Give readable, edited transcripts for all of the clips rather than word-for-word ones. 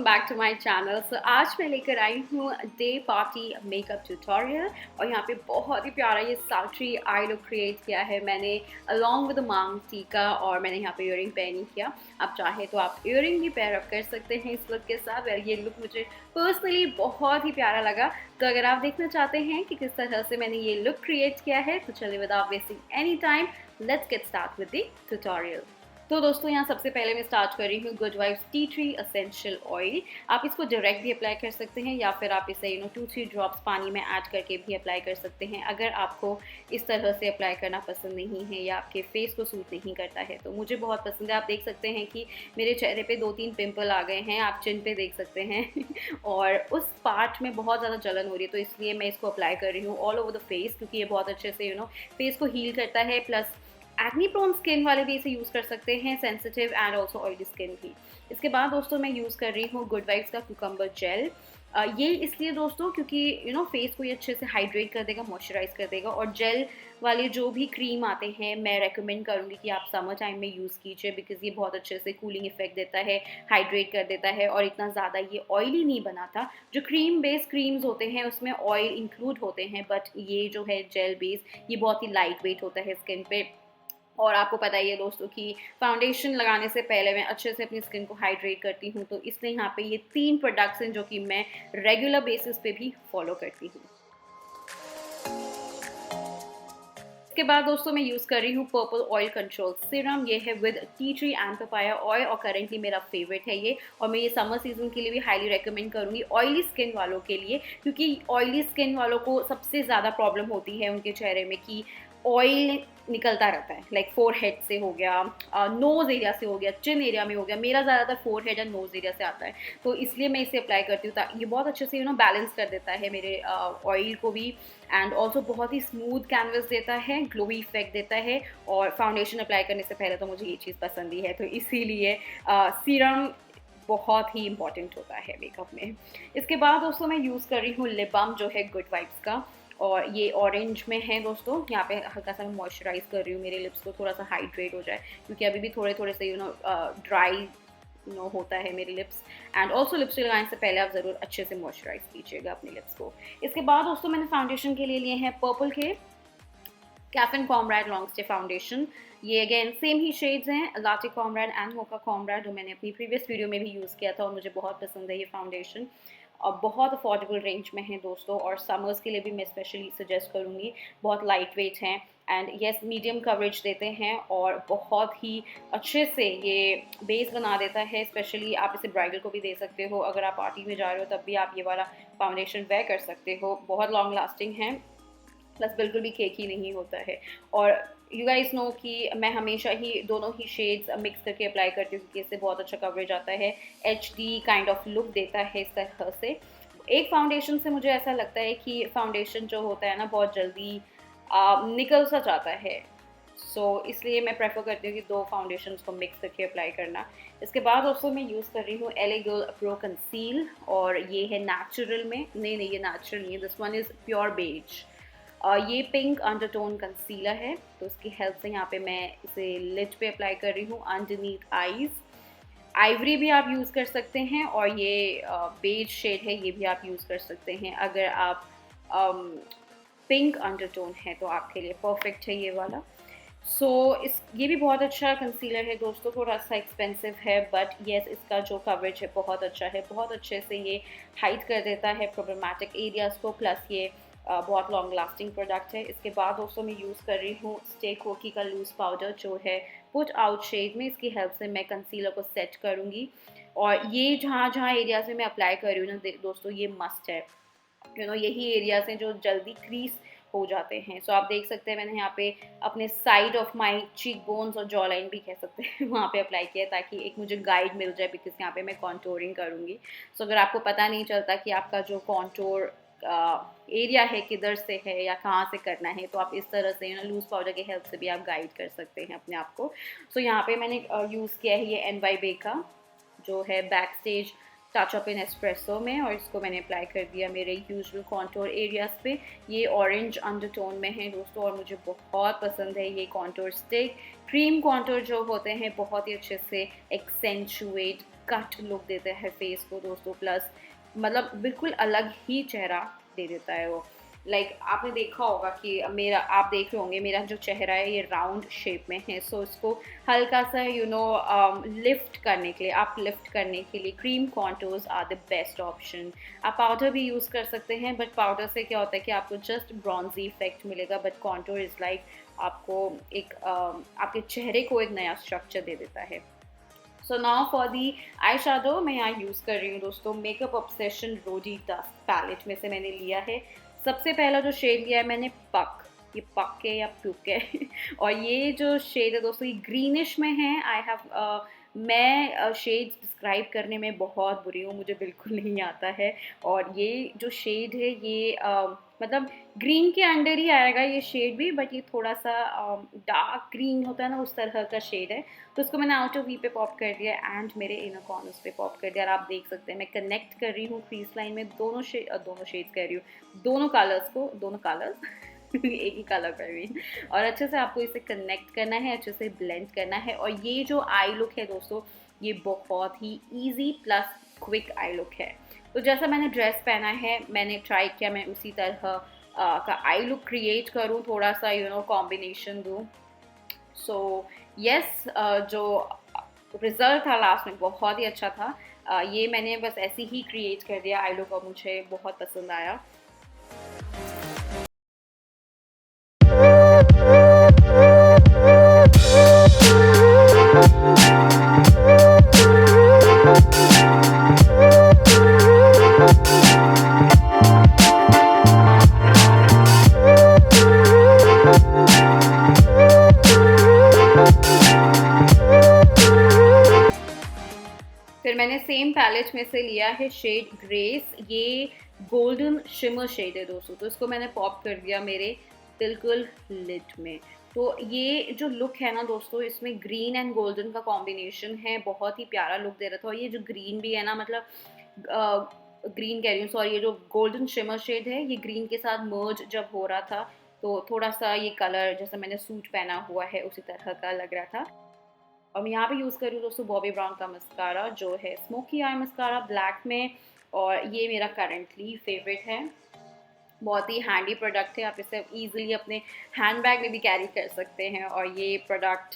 Back to my channel. So आज मैं लेकर आई हूँ डे पार्टी मेकअप ट्यूटोरियल और यहाँ पे बहुत ही प्यारा ये साल्ट्री आई लुक क्रिएट किया है मैंने अलॉन्ग विद मांग टीका और मैंने यहाँ पे ईयरिंग पेयर नहीं किया। आप चाहे तो आप ईयरिंग भी पेयर अप कर सकते हैं इस लुक के साथ। ये लुक मुझे पर्सनली बहुत ही प्यारा लगा। तो अगर आप देखना चाहते हैं कि किस तरह से मैंने ये लुक क्रिएट किया है तो चलिए without wasting any time let's get start with the tutorial. तो दोस्तों यहाँ सबसे पहले मैं स्टार्ट कर रही हूँ good vibes tea tree essential oil. आप इसको डायरेक्ट भी अप्लाई कर सकते हैं या फिर आप इसे 2-3 ड्रॉप्स पानी में ऐड करके भी अप्लाई कर सकते हैं अगर आपको इस तरह से अप्लाई करना पसंद नहीं है या आपके फेस को सूट नहीं करता है। तो मुझे बहुत पसंद है। आप देख सकते हैं कि मेरे चेहरे पे 2-3 पिंपल आ गए हैं, आप चिन पे देख सकते हैं और उस पार्ट में बहुत ज़्यादा जलन हो रही है तो इसलिए मैं इसको अप्लाई कर रही हूँ ऑल ओवर द फेस, क्योंकि ये बहुत अच्छे से फेस को हील करता है। प्लस एक्नी प्रोन स्किन वाले भी इसे यूज़ कर सकते हैं, sensitive and also oily skin भी। इसके बाद दोस्तों मैं यूज़ कर रही हूँ गुड वाइब्स का क्यूकम्बर जेल। ये इसलिए दोस्तों क्योंकि फेस को ये अच्छे से हाइड्रेट कर देगा, मॉइस्चराइज कर देगा। और जेल वाले जो भी क्रीम आते हैं मैं रेकमेंड करूँगी कि आप समर टाइम में यूज़ कीजिए, बिकॉज ये बहुत अच्छे से कूलिंग इफेक्ट देता है, हाइड्रेट कर देता है और इतना ज़्यादा ये ऑयली नहीं बनाता। जो क्रीम बेस्ड क्रीम्स होते हैं उसमें ऑयल इंक्लूड होते हैं, बट ये जो है जेल बेस्ड ये बहुत ही लाइट वेट होता है स्किन पे। और आपको पता ही है दोस्तों कि फाउंडेशन लगाने से पहले मैं अच्छे से अपनी स्किन को हाइड्रेट करती हूँ, तो इसलिए यहाँ पे ये 3 प्रोडक्ट्स हैं जो कि मैं रेगुलर बेसिस पे भी फॉलो करती हूँ। इसके बाद दोस्तों मैं यूज़ कर रही हूँ पर्पल ऑयल कंट्रोल सीरम। ये है with tea tree and papaya oil और करेंटली मेरा फेवरेट है ये, और मैं ये समर सीजन के लिए भी हाईली रेकमेंड करूँगी ऑयली स्किन वालों के लिए, क्योंकि ऑयली स्किन वालों को सबसे ज़्यादा प्रॉब्लम होती है उनके चेहरे में कि ऑयल निकलता रहता है। लाइक फोरहेड से हो गया, नोज़ एरिया से हो गया, चिन एरिया में हो गया। मेरा ज़्यादातर फोरहेड एंड नोज़ एरिया से आता है, तो इसलिए मैं इसे अप्लाई करती हूँ। ये बहुत अच्छे से बैलेंस कर देता है मेरे ऑयल को भी, एंड ऑल्सो बहुत ही स्मूथ कैनवस देता है, ग्लोवी इफेक्ट देता है। और फाउंडेशन अप्लाई करने से पहले तो मुझे ये चीज़ पसंद ही है, तो इसीलिए सीरम बहुत ही इंपॉर्टेंट होता है मेकअप में। इसके बाद दोस्तों मैं यूज़ कर रही हूँ लिप बाम जो है गुड वाइब्स का, और ये ऑरेंज में है दोस्तों। यहाँ पे हल्का सा मैं मॉइस्चराइज कर रही हूँ मेरे लिप्स को, थोड़ा सा हाइड्रेट हो जाए, क्योंकि अभी भी थोड़े थोड़े से ड्राई होता है मेरे लिप्स। एंड ऑल्सो लिपस्टिक लगाने से पहले आप ज़रूर अच्छे से मॉइस्चराइज कीजिएगा अपने लिप्स को। इसके बाद दोस्तों मैंने फाउंडेशन के लिए हैं पर्पल के caffeine comrade long stay foundation. ये अगेन सेम ही शेड्स हैं, latte comrade and mocha comrade, जो मैंने अपनी प्रीवियस वीडियो में भी यूज़ किया था और मुझे बहुत पसंद है ये फाउंडेशन। और बहुत अफोर्डेबल रेंज में है दोस्तों, और समर्स के लिए भी मैं स्पेशली सजेस्ट करूँगी। बहुत लाइट वेट हैं एंड येस मीडियम कवरेज देते हैं और बहुत ही अच्छे से ये बेस बना देता है। स्पेशली आप इसे ब्राइडल को भी दे सकते हो, अगर आप पार्टी में जा रहे हो तब भी आप ये वाला फाउंडेशन वेयर कर सकते हो। बहुत लॉन्ग लास्टिंग है, प्लस बिल्कुल भी केक ही नहीं होता है। और यू गाइस नो कि मैं हमेशा ही दोनों ही शेड्स मिक्स करके अप्लाई करती हूँ, क्योंकि इससे बहुत अच्छा कवरेज आता है, एचडी काइंड ऑफ लुक देता है इस तरह से। एक फाउंडेशन से मुझे ऐसा लगता है कि फाउंडेशन जो होता है ना बहुत जल्दी निकल सा जाता है, सो इसलिए मैं प्रेफर करती हूँ कि 2 फाउंडेशंस को मिक्स करके अप्लाई करना। इसके बाद दोस्तों मैं यूज़ कर रही हूँ LA गर्ल प्रो कंसील, और ये है नेचुरल में, नहीं ये नेचुरल नहीं है, this one is pure beige. ये पिंक अंडरटोन कंसीलर है, तो उसकी हेल्प से यहाँ पे मैं इसे लिड पे अप्लाई कर रही हूँ अंडरनीथ आईज। आइवरी भी आप यूज़ कर सकते हैं, और ये बेज शेड है ये भी आप यूज़ कर सकते हैं। अगर आप पिंक अंडरटोन है तो आपके लिए परफेक्ट है ये वाला। ये भी बहुत अच्छा कंसीलर है दोस्तों, थोड़ा सा एक्सपेंसिव है, बट येस इसका जो कवरेज है बहुत अच्छा है, बहुत अच्छे से ये हाइड कर देता है प्रॉब्लमेटिक एरियाज़ को। प्लस ये बहुत लॉन्ग लास्टिंग प्रोडक्ट है। इसके बाद दोस्तों मैं यूज़ कर रही हूँ स्टे कोकी का लूज़ पाउडर जो है पुट आउट शेड में। इसकी हेल्प से मैं कंसीलर को सेट करूँगी, और ये जहाँ जहाँ एरियाज़ में मैं अप्लाई कर रही हूँ ना दोस्तों ये मस्ट है। यही एरियाज़ हैं जो जल्दी क्रीज हो जाते हैं। सो आप देख सकते हैं मैंने यहाँ पे अपने side of my cheek bones और जॉ लाइन भी कह सकते हैं वहाँ पे अप्लाई किया, ताकि एक मुझे गाइड मिल जाए, बिकॉज यहाँ पे मैं कॉन्टोरिंग करूँगी। सो अगर आपको पता नहीं चलता कि आपका जो कॉन्टोर एरिया है किधर से है या कहाँ से करना है, तो आप इस तरह से लूज़ पाउडर की हेल्प से भी आप गाइड कर सकते हैं अपने आप को। सो यहाँ पे मैंने यूज़ किया है ये NY बे का जो है back stage touch up in espresso में, और इसको मैंने अप्लाई कर दिया मेरे यूजुअल कॉन्टोर एरियाज़ पे। ये ऑरेंज अंडरटोन में है दोस्तों, और मुझे बहुत पसंद है ये कॉन्टोर स्टिक। क्रीम कॉन्टोर जो होते हैं बहुत ही अच्छे से एक्सेंचुएट कट लुक देते हैं फेस को दोस्तों, प्लस मतलब बिल्कुल अलग ही चेहरा दे देता है वो। आपने देखा होगा कि मेरा, आप देख रहे होंगे मेरा जो चेहरा है ये राउंड शेप में है, सो इसको हल्का सा लिफ्ट करने के लिए, आप लिफ्ट करने के लिए cream contours are the best option. आप पाउडर भी यूज़ कर सकते हैं, बट पाउडर से क्या होता है कि आपको जस्ट ब्रॉन्जी इफेक्ट मिलेगा, बट कॉन्टोर इज़ आपको एक आपके चेहरे को एक नया स्ट्रक्चर दे देता है। So now for the eye shadow मैं यहाँ यूज़ कर रही हूँ दोस्तों मेकअप ऑब्सेशन रोडी डस्ट पैलेट में से मैंने लिया है। सबसे पहला जो शेड लिया है मैंने पक, ये पक है या प्यूक है और ये जो शेड है दोस्तों ये ग्रीनिश में है। आई हैव मैं शेड डिस्क्राइब करने में बहुत बुरी हूँ, मुझे बिल्कुल नहीं आता है। और ये जो शेड है ये मतलब ग्रीन के अंडर ही आएगा ये शेड भी, बट ये थोड़ा सा डार्क ग्रीन होता है ना, उस तरह का शेड है। तो उसको मैंने आउटर वी पे पॉप कर दिया एंड मेरे इनर कॉर्नर्स पे पॉप कर दिया। और आप देख सकते हैं मैं कनेक्ट कर रही हूँ क्रीज लाइन में दोनों शेड्स कह रही हूँ, दोनों कलर्स एक ही कलर कर रही हूँ। और अच्छे से आपको इसे कनेक्ट करना है, अच्छे से ब्लेंड करना है। और ये जो आई लुक है दोस्तों ये बहुत ही easy plus quick eye look है। तो जैसा मैंने ड्रेस पहना है मैंने ट्राई किया मैं उसी तरह का आई लुक क्रिएट करूँ, थोड़ा सा कॉम्बिनेशन दूँ। सो यस, जो रिज़ल्ट था लास्ट में बहुत ही अच्छा था। ये मैंने बस ऐसे ही क्रिएट कर दिया आई लुक और मुझे बहुत पसंद आया। फिर मैंने सेम पैलेट में से लिया है शेड ग्रेस, ये गोल्डन शिमर शेड है दोस्तों। तो इसको मैंने पॉप कर दिया मेरे बिल्कुल लिड में। तो ये जो लुक है ना दोस्तों इसमें ग्रीन एंड गोल्डन का कॉम्बिनेशन है, बहुत ही प्यारा लुक दे रहा था। और ये जो ग्रीन भी है ना, मतलब ग्रीन कह रही हूँ सॉरी, ये जो गोल्डन शिमर शेड है ये ग्रीन के साथ मर्ज जब हो रहा था तो थोड़ा सा ये कलर जैसा मैंने सूट पहना हुआ है उसी तरह का लग रहा था। और मैं यहाँ पे यूज़ कर रही हूँ दोस्तों बॉबी ब्राउन का मस्कारा जो है स्मोकी आई मस्कारा ब्लैक में, और ये मेरा करंटली फेवरेट है। बहुत ही हैंडी प्रोडक्ट है, आप इसे ईजिली अपने हैंड बैग में भी कैरी कर सकते हैं। और ये प्रोडक्ट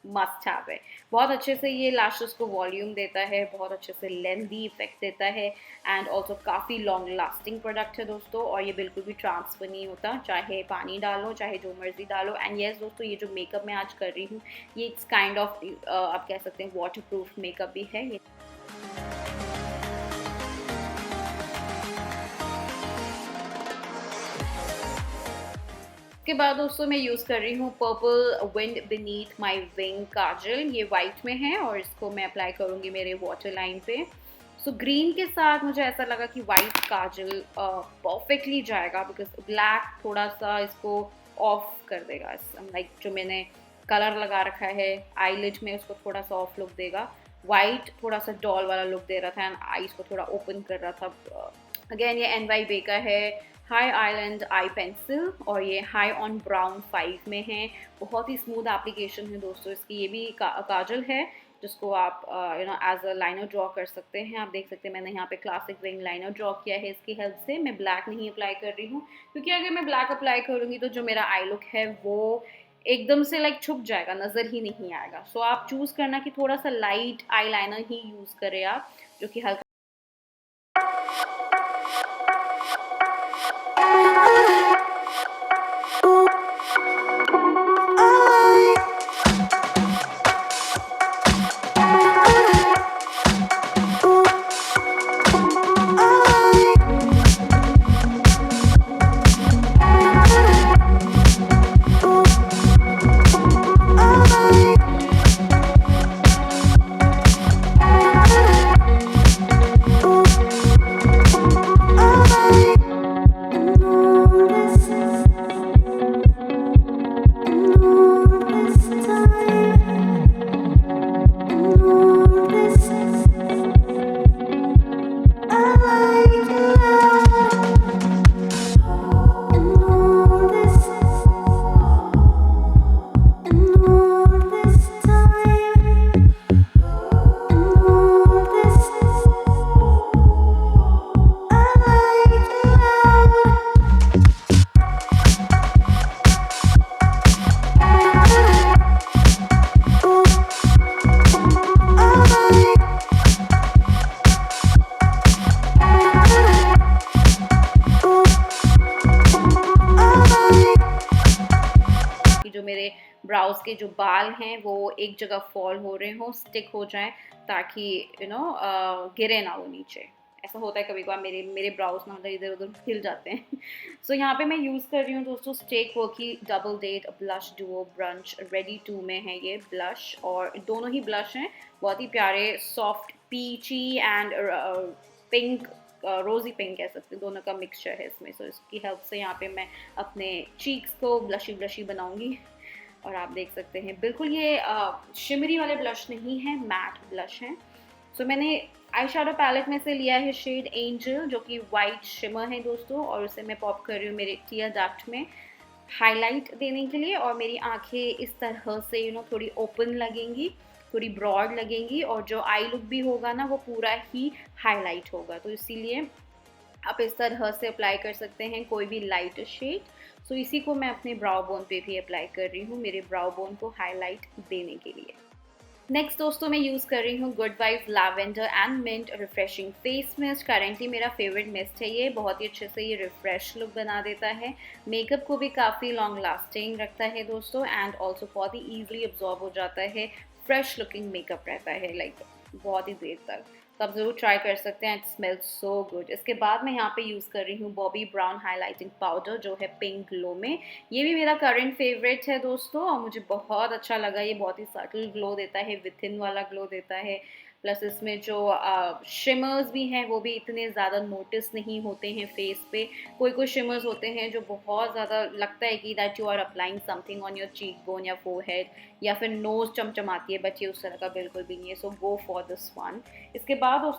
मस्ट हैव है, बहुत अच्छे से ये लैशेस को वॉल्यूम देता है, बहुत अच्छे से लेंथी इफेक्ट देता है एंड ऑल्सो काफ़ी लॉन्ग लास्टिंग प्रोडक्ट है दोस्तों। और ये बिल्कुल भी ट्रांसफर नहीं होता, चाहे पानी डालो चाहे जो मर्जी डालो। एंड येस दोस्तों ये जो मेकअप मैं आज कर रही हूँ ये इट्स काइंड ऑफ आप कह सकते हैं वाटर प्रूफ मेकअप भी है ये। के बाद दोस्तों मैं यूज़ कर रही हूँ purple wind beneath my wing kajal, ये वाइट में है और इसको मैं अप्लाई करूँगी मेरे वाटर लाइन पे। सो ग्रीन के साथ मुझे ऐसा लगा कि वाइट काजल परफेक्टली जाएगा, बिकॉज ब्लैक थोड़ा सा इसको ऑफ कर देगा। लाइक जो मैंने कलर लगा रखा है आईलिड में उसको थोड़ा सा ऑफ लुक देगा, वाइट थोड़ा सा डॉल वाला लुक दे रहा था एंड आईज को थोड़ा ओपन कर रहा था। अगेन ये NYB का है हाई आइलैंड आई पेंसिल और ये हाई ऑन ब्राउन 5 में है। बहुत ही स्मूथ एप्लीकेशन है दोस्तों इसकी। ये भी काजल है जिसको आप एज अ लाइनर ड्रॉ कर सकते हैं। आप देख सकते हैं मैंने यहाँ पे क्लासिक विंग लाइनर ड्रॉ किया है इसकी हेल्प से। मैं ब्लैक नहीं अप्लाई कर रही हूँ क्योंकि अगर मैं ब्लैक अप्लाई करूँगी तो जो मेरा आई लुक है वो एकदम से लाइक छुप जाएगा, नज़र ही नहीं आएगा। सो आप चूज़ करना कि थोड़ा सा लाइट आई लाइनर ही यूज़ करें आप, जो कि हल्का ब्राउज़ के जो बाल हैं वो एक जगह फॉल हो रहे हों, स्टिक हो जाएँ, ताकि गिरे ना वो नीचे। ऐसा होता है कभी-कभार, मेरे मेरे ब्राउज़ ना मतलब इधर-उधर हिल जाते हैं। सो यहाँ पे मैं यूज़ कर रही हूँ दोस्तों stay quirky double date blush duo brunch ready two में है ये ब्लश, और दोनों ही ब्लश हैं बहुत ही प्यारे, सॉफ्ट पीची एंड पिंक, रोज़ी पिंक कह सकते हैं, दोनों का मिक्सचर है इसमें। सो इसकी हेल्प से यहाँ पे मैं अपने चीक्स को ब्लशी ब्लशी बनाऊँगी। और आप देख सकते हैं बिल्कुल ये शिमरी वाले ब्लश नहीं है, मैट ब्लश हैं। सो मैंने आई शेडो पैलेट में से लिया है शेड एंजल, जो कि वाइट शिमर है दोस्तों, और उसे मैं पॉप कर रही हूँ मेरे टीयर डक्ट में हाइलाइट देने के लिए, और मेरी आंखें इस तरह से थोड़ी ओपन लगेंगी, थोड़ी ब्रॉड लगेंगी, और जो आई लुक भी होगा ना वो पूरा ही हाईलाइट होगा। तो इसीलिए आप इस तरह से अप्लाई कर सकते हैं कोई भी लाइट शेड। सो इसी को मैं अपने ब्राउ बोन पे भी अप्लाई कर रही हूँ, मेरे ब्राउ बोन को हाईलाइट देने के लिए। नेक्स्ट दोस्तों मैं यूज़ कर रही हूँ good vibes lavender and mint refreshing face mist. Currently मेरा फेवरेट मिस्ट है ये, बहुत ही अच्छे से ये रिफ्रेश लुक बना देता है, मेकअप को भी काफ़ी लॉन्ग लास्टिंग रखता है दोस्तों, एंड ऑल्सो बहुत ही ईजिली अब्जॉर्ब हो जाता है, फ्रेश लुकिंग मेकअप रहता है लाइक बहुत ही देर तक। तो आप ज़रूर ट्राई कर सकते हैं, इट स्मेल्स सो गुड। इसके बाद मैं यहाँ पे यूज़ कर रही हूँ बॉबी ब्राउन हाइलाइटिंग पाउडर, जो है पिंक ग्लो में। ये भी मेरा करंट फेवरेट है दोस्तों, और मुझे बहुत अच्छा लगा। ये बहुत ही सटल ग्लो देता है, विथिन वाला ग्लो देता है, प्लस इसमें जो शिमर्स भी हैं वो भी इतने ज़्यादा नोटिस नहीं होते हैं फेस पे। कोई कोई शिमर्स होते हैं जो बहुत ज़्यादा लगता है कि that you are applying something on your cheekbone या फोरहेड, या फिर नोज़ चमचमाती है, बट ये उस तरह का बिल्कुल भी नहीं है। सो गो फॉर दिस वन। इसके बाद